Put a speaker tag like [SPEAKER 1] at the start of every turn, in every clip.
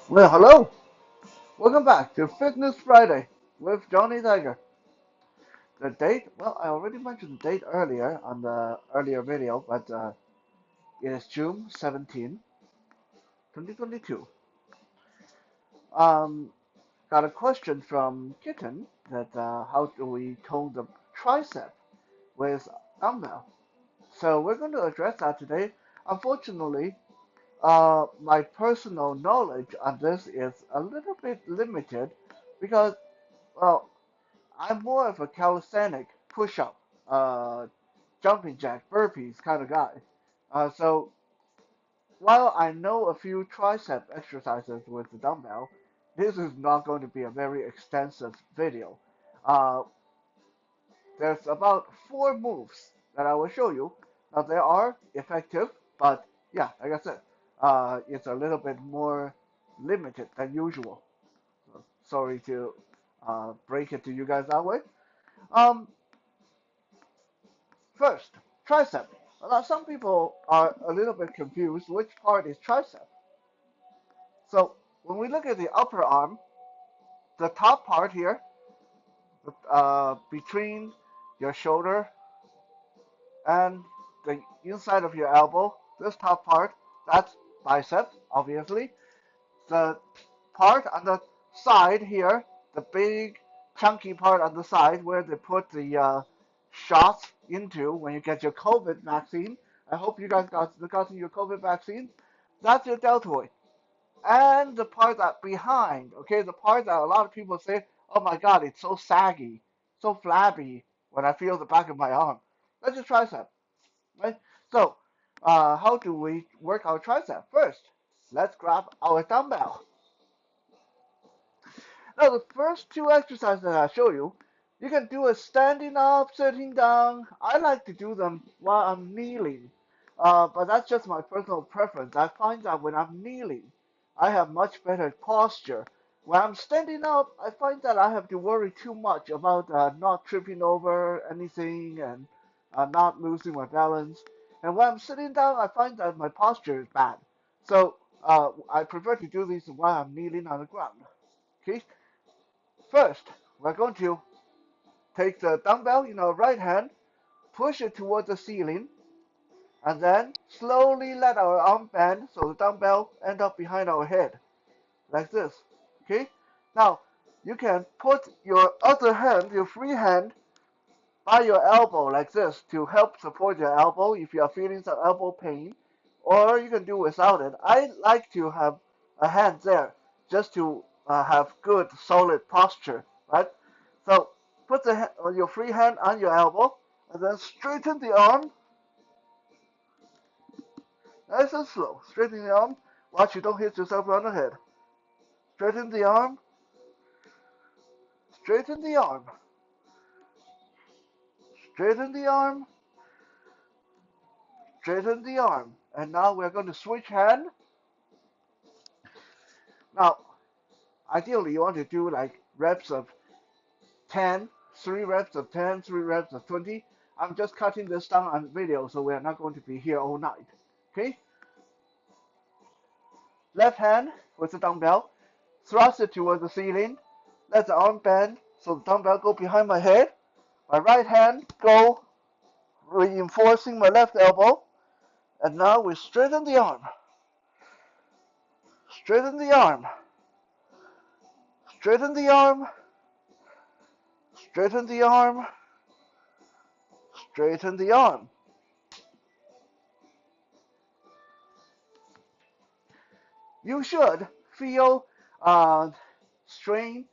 [SPEAKER 1] Well, hello. Welcome back to Fitness Friday with Johnny Tiger. The date, well, I already mentioned the date earlier on the earlier video, but it is June 17, 2022. Um, got a question from Kitten that how do we tone the tricep with dumbbell? So we're going to address that today. Unfortunately, my personal knowledge on this is a little bit limited because, well, I'm more of a calisthenic push-up, jumping jack, burpees kind of guy. So while I know a few tricep exercises with the dumbbell, this is not going to be a very extensive video. Uh, there's about 4 moves that I will show you. Now they are effective, but yeah, like I said, it's a little bit more limited than usual. So sorry to break it to you guys that way. Um, First, tricep. Now, some people are a little bit confused which part is tricep. So, when we look at the upper arm, the top part here, between your shoulder and the inside of your elbow, this top part, that's bicep, obviously. The part on the side here, the big chunky part on the side where they put the shots into when you get your COVID vaccine. I hope you guys gotten your COVID vaccine. That's your deltoid. And the part that behind, okay, the part that a lot of people say, oh my God, it's so saggy, so flabby when I feel the back of my arm. That's your tricep, right? So, how do we work our tricep? First, let's grab our dumbbell. Now, the first two exercises that I show you, you can do it standing up, sitting down. I like to do them while I'm kneeling, but that's just my personal preference. I find that when I'm kneeling, I have much better posture. When I'm standing up, I find that I have to worry too much about not tripping over anything and not losing my balance. And when I'm sitting down, I find that my posture is bad. So I prefer to do this while I'm kneeling on the ground. Okay, first, we're going to take the dumbbell in our right hand, push it towards the ceiling, and then slowly let our arm bend so the dumbbell end up behind our head, like this. Okay? Now, you can put your other hand, your free hand, by your elbow like this to help support your elbow if you are feeling some elbow pain, or you can do without it. I like to have a hand there just to have good solid posture, right? So put your free hand on your elbow and then straighten the arm nice and slow. Straighten the arm. Watch you don't hit yourself on the head. Straighten the arm. Straighten the arm. Straighten the arm. Straighten the arm. And now we're going to switch hand. Now, ideally, you want to do like reps of 10, 3 reps of 10, 3 reps of 20. I'm just cutting this down on video, so we're not going to be here all night. Okay? Left hand with the dumbbell, thrust it towards the ceiling. Let the arm bend so the dumbbell go behind my head. My right hand go reinforcing my left elbow. And now we straighten the arm. Straighten the arm. Straighten the arm. Straighten the arm. Straighten the arm. You should feel strain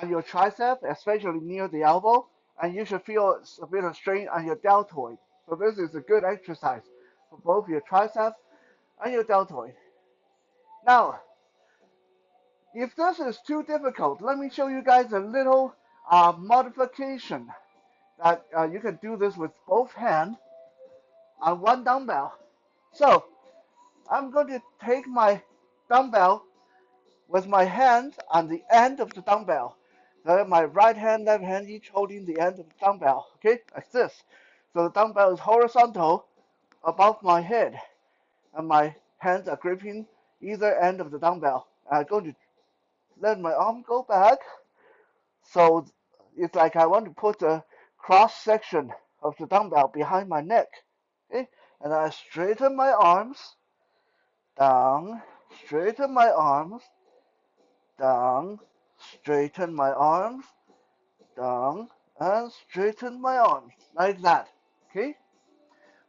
[SPEAKER 1] on your tricep, especially near the elbow, and you should feel a bit of strain on your deltoid. So this is a good exercise for both your tricep and your deltoid. Now, if this is too difficult, let me show you guys a little modification that you can do this with both hands on one dumbbell. So I'm going to take my dumbbell with my hands on the end of the dumbbell. Then my right hand, left hand each holding the end of the dumbbell. Okay, like this. So the dumbbell is horizontal above my head, and my hands are gripping either end of the dumbbell. I'm going to let my arm go back. So it's like I want to put a cross section of the dumbbell behind my neck. Okay? And I straighten my arms down, straighten my arms down, straighten my arms down, and straighten my arms like that. Okay?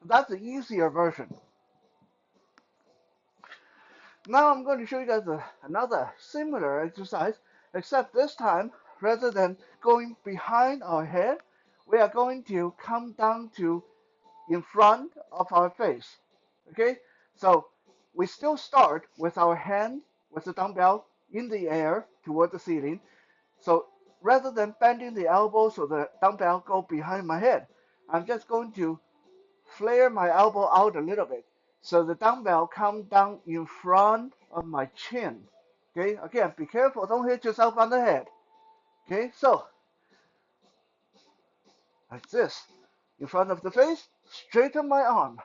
[SPEAKER 1] That's the easier version. Now I'm going to show you guys another similar exercise, except this time, rather than going behind our head, we are going to come down to in front of our face. Okay? So we still start with our hand with the dumbbell in the air toward the ceiling. So rather than bending the elbow so the dumbbell go behind my head, I'm just going to flare my elbow out a little bit so the dumbbell come down in front of my chin. Okay, again, be careful, don't hit yourself on the head. Okay, so like this, in front of the face, straighten my arm.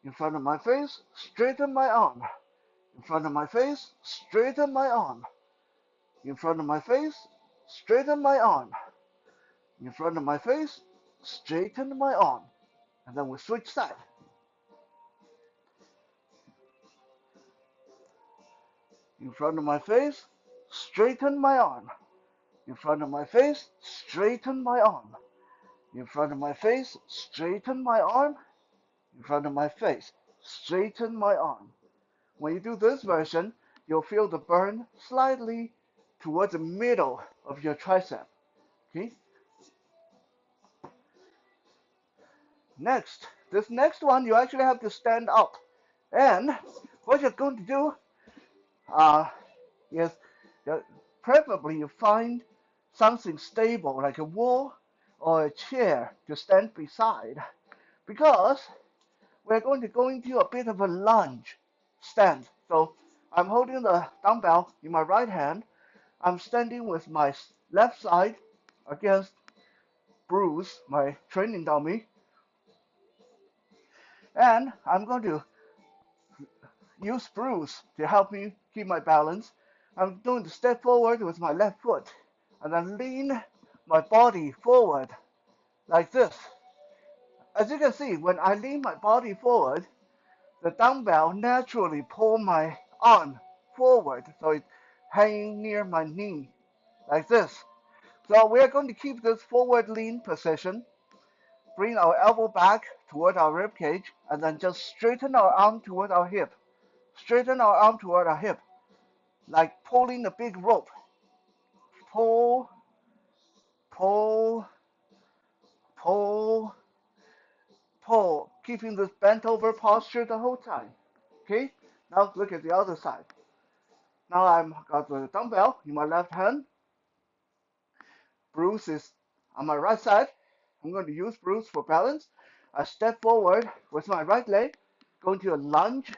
[SPEAKER 1] In front of my face, straighten my arm. In front of my face, straighten my arm. In front of my face, straighten my arm. In front of my face, straighten my arm. And then we switch side. In front of my face, straighten my arm. In front of my face, straighten my arm. In front of my face, straighten my arm. In front of my face, straighten my arm. When you do this version, you'll feel the burn slightly towards the middle of your tricep. Okay? Next, this next one, you actually have to stand up. And what you're going to do is preferably you find something stable like a wall or a chair to stand beside, because we're going to go into a bit of a lunge stance. So I'm holding the dumbbell in my right hand. I'm standing with my left side against Bruce, my training dummy, and I'm going to use Bruce to help me keep my balance. I'm going to step forward with my left foot and then lean my body forward like this. As you can see, when I lean my body forward, the dumbbell naturally pull my arm forward, so it's hanging near my knee like this. So we're going to keep this forward lean position, bring our elbow back toward our rib cage, and then just straighten our arm toward our hip. Straighten our arm toward our hip, like pulling a big rope. Pull, pull, pull, pull, keeping this bent over posture the whole time. Okay? Now look at the other side. Now I've got the dumbbell in my left hand. Bruce is on my right side. I'm going to use Bruce for balance. I step forward with my right leg, going to a lunge,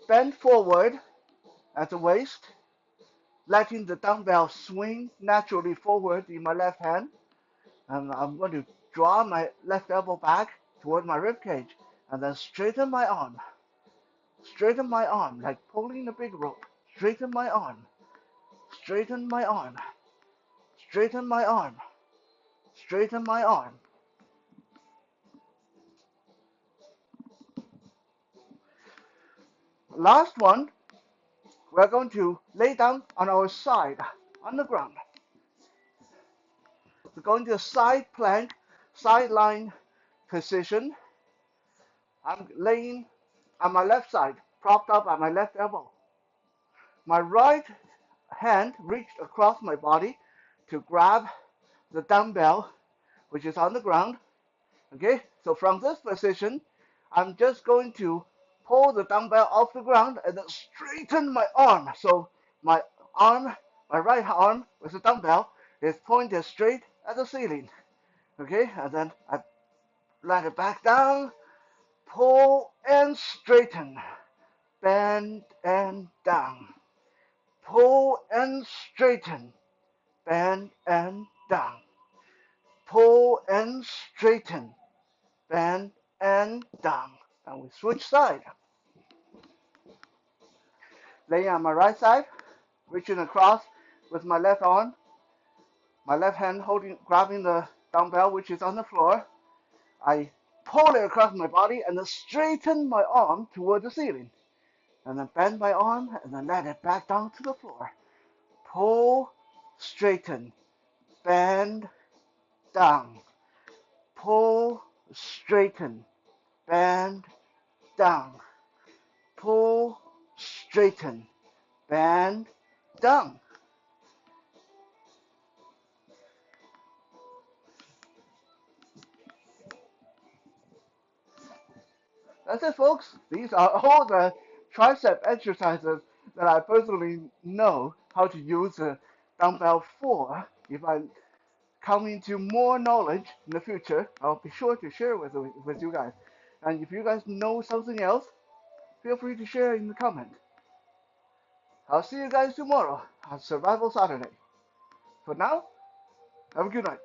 [SPEAKER 1] bend forward at the waist, letting the dumbbell swing naturally forward in my left hand. And I'm going to draw my left elbow back toward my rib cage and then straighten my arm. Straighten my arm like pulling a big rope. Straighten my arm. Straighten my arm. Straighten my arm. Straighten my arm. Last one, we're going to lay down on our side on the ground. We're going to a side plank, sideline position. I'm laying on my left side, propped up on my left elbow. My right hand reached across my body to grab the dumbbell, which is on the ground. Okay, so from this position, I'm just going to pull the dumbbell off the ground and then straighten my arm. So my arm, my right arm with the dumbbell is pointed straight at the ceiling. Okay, and then I let it back down, pull and straighten, bend and down, pull and straighten, bend and down, pull and straighten, bend and down. And we switch side. Laying on my right side, reaching across with my left arm, my left hand grabbing the dumbbell which is on the floor. I pull it across my body and then straighten my arm toward the ceiling. And then bend my arm and then let it back down to the floor. Pull, straighten, bend, down. Pull, straighten, bend, down. Pull, straighten, bend, down. That's it, folks. These are all the tricep exercises that I personally know how to use a dumbbell for. If I come into more knowledge in the future, I'll be sure to share with you guys. And if you guys know something else, feel free to share in the comment. I'll see you guys tomorrow on Survival Saturday. For now, have a good night.